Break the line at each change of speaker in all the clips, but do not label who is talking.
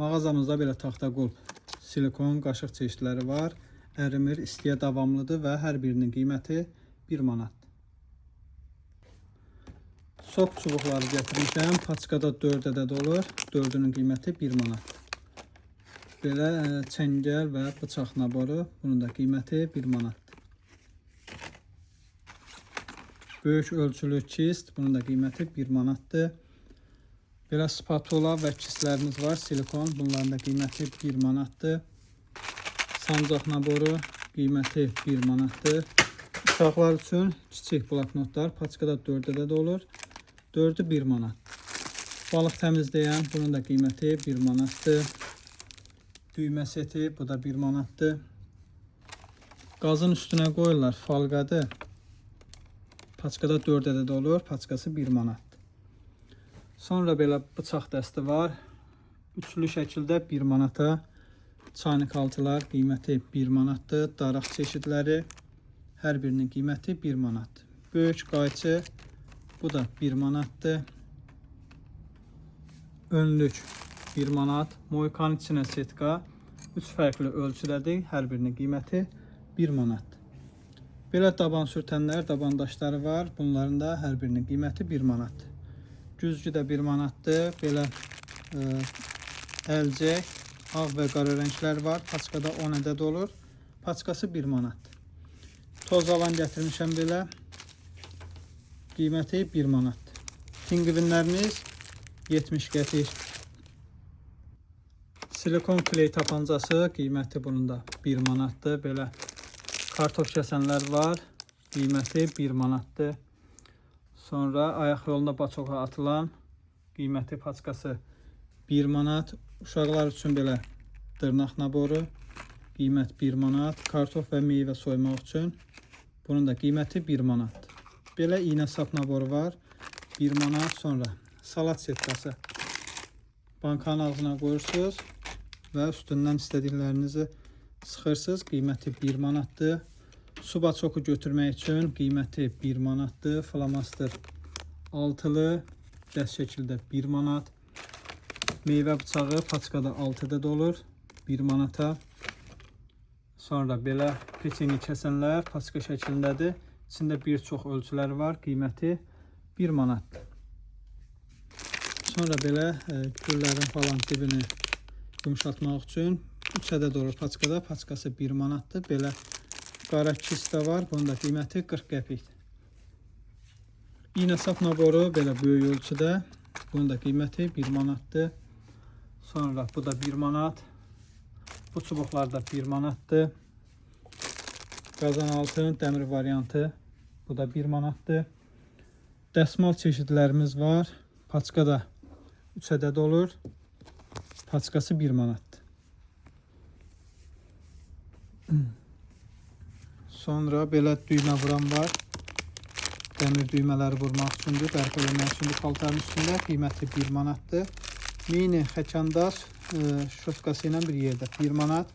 Mağazamızda belə taxtaqul silikon qaşıq çeşidləri var. Ərimir, istiyə davamlıdır və hər birinin qiyməti 1 manat. Sok çubuqları gətirmişəm. Paçkada 4 ədəd olur. 4-ünün qiyməti 1 manat. Belə çəngəl və bıçaq naboru. Bunun da qiyməti 1 manat. Böyük ölçülü kist. Bunun da qiyməti 1 manatdır. Belə spatula və kistlərimiz var. Silikon. Bunların da qiyməti 1 manatdır. Sancaq naboru qiyməti 1 manatdır. Uşaqlar üçün kiçik bloknotlar paçkada 4 ədəd olur. 4'ü 1 manat. Balıq təmizləyən, bunun da qiyməti 1 manatdır. Düymə seti, bu da 1 manatdır. Qazın üstünə qoyurlar, falqadır. Paçkada 4 ədəd olur, paçkası 1 manat. Sonra belə bıçaq dəsti var. Üçlü şəkildə 1 manata. Çaynik altılar qiyməti 1 manatdır. Daraq çeşidləri hər birinin qiyməti 1 manat. Böyük qayçı, bu da 1 manatdır. Önlük 1 manat. Moykan içinə setka 3 fərqli ölçüdədir. Hər birinin qiyməti 1 manat. Belə daban sürtənlər, dabandaşları var. Bunların da hər birinin qiyməti 1 manat. Güzgü də 1 manatdır. Belə əlcək, ağ və qara rənglər var. Paçkada 10 ədəd olur. Paçkası 1 manat. Toz alan gətirmişəm belə. Qiyməti 1 manat. Pingvinlərimiz 70 qəpik. Silikon kley tapancası qiyməti bunun da 1 manatdır. Belə kartof kəsənlər var. Qiyməti 1 manatdır. Sonra ayaq yoluna baçoqa atılan qiyməti paçkası 1 manat. Uşaqlar üçün belə dırnaq naboru qiymət 1 manat. Kartof və meyvə soymaq üçün bunun da qiyməti 1 manat. Belə iynə sap naboru var 1 manat. Sonra salat setkası. Bankanın ağzına qoyursunuz və üstündən istədiklərinizi sıxırsınız. Qiyməti 1 manatdır. Su baçoku götürmək üçün qiyməti 1 manatdır. Flamaster altılı dəst şəkildə 1 manat. Meyvə bıçağı paçkada 6 ədəd olur 1 manata. Sonra belə peçeni kəsənlər paçka şəklindədir. İçində bir çox ölçüləri var. Qiyməti 1 manatdır. Sonra belə güllərin falan dibini yumuşatmaq üçün 3 ədəd olur paçkada. Paçkası 1 manatdır. Belə qara kist də var. Bunun da qiyməti 40 qəpikdir. İynə sap naboru belə böyük ölçüdə. Bunun da qiyməti 1 manatdır. Sonra bu da 1 manat. Bu çubuqlar da 1 manatdır. Qazan altın dəmir variantı. Bu da 1 manatdır. Dəsmal çeşidlərimiz var. Paçkada 3 ədəd olur. Paçkası 1 manatdır. Sonra belə düymə vuran var. Dəmir düymələri vurmaq üçündür, bərpa eləmək üçündür paltarın üstündə. Qiyməti 1 manatdır. Mini xəkandaş şotkası ilə bir yerdə 1 manat.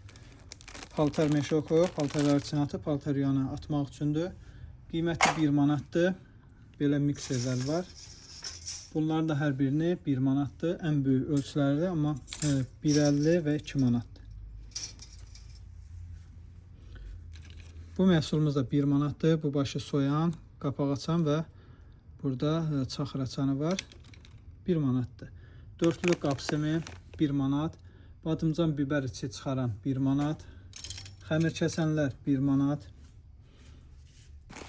Paltar meşoku, paltar arçinatı, paltar yana atmaq üçündür. Qiyməti 1 manatdır. Belə mikserlər var. Bunların da hər birini 1 manatdır. Ən böyük ölçülərdir, amma 1,50 və 2 manatdır. Bu məhsulumuz da 1 manatdır. Bu başı soyan, qapaq açan və burada çaxır açanı var. 1 manatdır. Dörtlü qapsimi 1 manat. Badımcan biber içi çıxaran 1 manat. Xəmir kəsənlər 1 manat.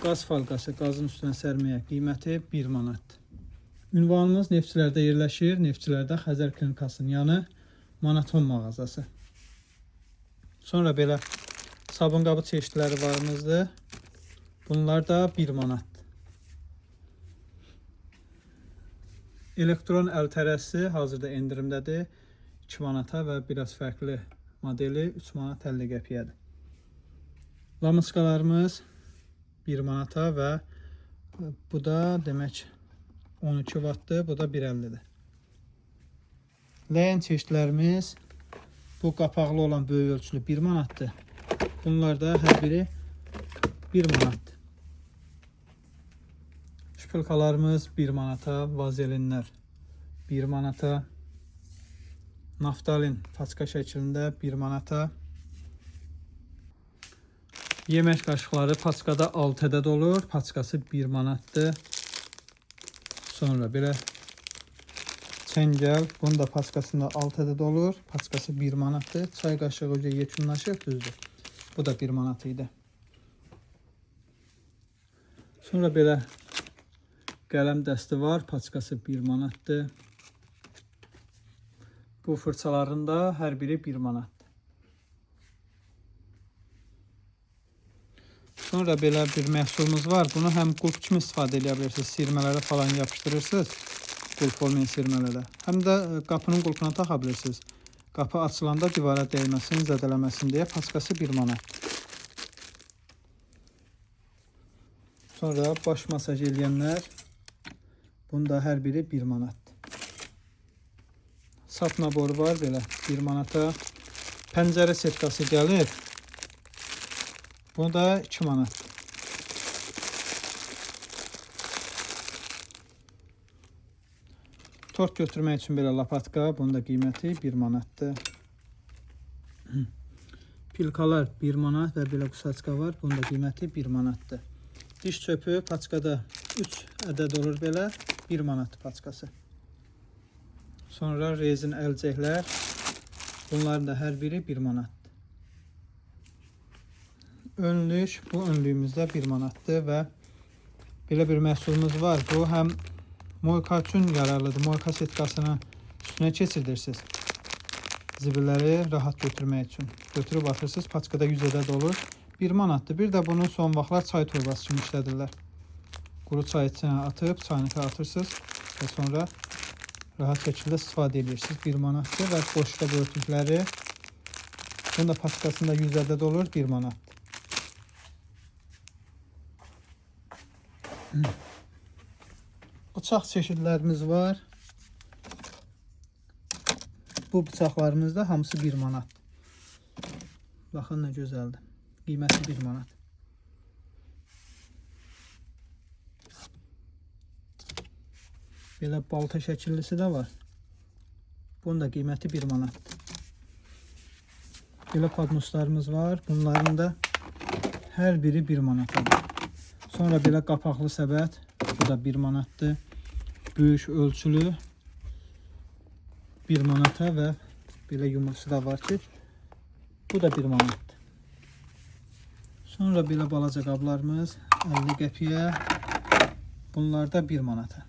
Qaz falqası qazın üstünə sərməyə qiyməti 1 manat. Ünvanımız Neftçilərdə yerləşir. Neftçilərdə Xəzər Klinikasının yanı Manaton mağazası. Sonra belə sabun qabı çeşidləri varımızdır. Bunlar da 1 manat. Elektron əl tərəsi hazırda endirimdədir. 2 manata və biraz fərqli modeli 3 manat 50 qəpiyədir. Lamıçqalarımız 1 manata və bu da demək 12 wattdır. Bu da 1,50'dir. Ləyən çeşidlərimiz bu qapaqlı olan böyük ölçülü 1 manatdır. Bunlar da hər biri 1 manatdır. Şpilkalarımız 1 manata, vazelinlər 1 manata, Naftalin paçka şəklində 1 manata. Yemək qaşıqları paçkada 6 ədəd olur. Paçkası 1 manatdır. Sonra belə çəngəl. Bunun da paçkasında 6 ədəd olur. Paçkası 1 manatdır. Çay qaşığı ilə yekunlaşır, düzdür. Bu da 1 manat idi. Sonra belə qələm dəsti var. Paçkası 1 manatdır. Bu fırçaların da hər biri 1 manatdır. Sonra belə bir məhsulumuz var. Bunu həm qulp kimi istifadə edə bilirsiniz. Sirmələrə falan yapışdırırsınız. Qulp olmayan sirmələrə. Həm də qapının qulpuna taxa bilirsiniz. Qapı açılanda divara dəyməsin, zədələməsin deyə. Paçkası 1 manat. Sonra baş masaj eləyənlər. Bunda hər biri 1 manat. Sap naboru var belə 1 manata. Pəncərə setkası gəlir. Bu da 2 manat. Tort götürmək üçün belə lapatka. Bunun da qiyməti 1 manatdır. Pilkalar 1 manat və belə qusaçka var. Bunun da qiyməti 1 manatdır. Diş çöpü paçkada 3 ədəd olur belə. 1 manat paçkası. Sonra rezin əlcəklər. Bunların da hər biri 1 manat. Önlük, bu önlüyümüzdə 1 manatdır və belə bir məhsulumuz var. Bu həm moyka üçün yararlıdır. Moyka setkasını üstünə keçirirsiniz. Zibilləri rahat götürmək üçün. Götürüb atırsınız. Paçkada 100 ədəd olur. 1 manatdır. Bir də bunu son vaxtlar çay torbası kimi işlədirlər. Quru çay içinə atıb, çaynika atırsınız və sonra rahat şəkildə istifadə edirsiniz. 1 manatdır və boşluq örtükləri. Bunun da paçkasında 100 ədəd olur. 1 manat. Bıçaq çeşidlərimiz var. Bu bıçaqlarımız da hamısı 1 manat. Baxın nə gözəldir. Qiyməti 1 manat. Belə balta şəkillisi də var. Bunun da qiyməti 1 manat. Belə padnoslarımız var. Bunların da hər biri 1 manatadır. Sonra belə qapaqlı səbət. Bu da 1 manatdır. Böyük ölçülü 1 manata və belə yumrusu da var ki, bu da 1 manatdır. Sonra belə balaca qablarımız 50 qəpiyə. Bunlar da 1 manata.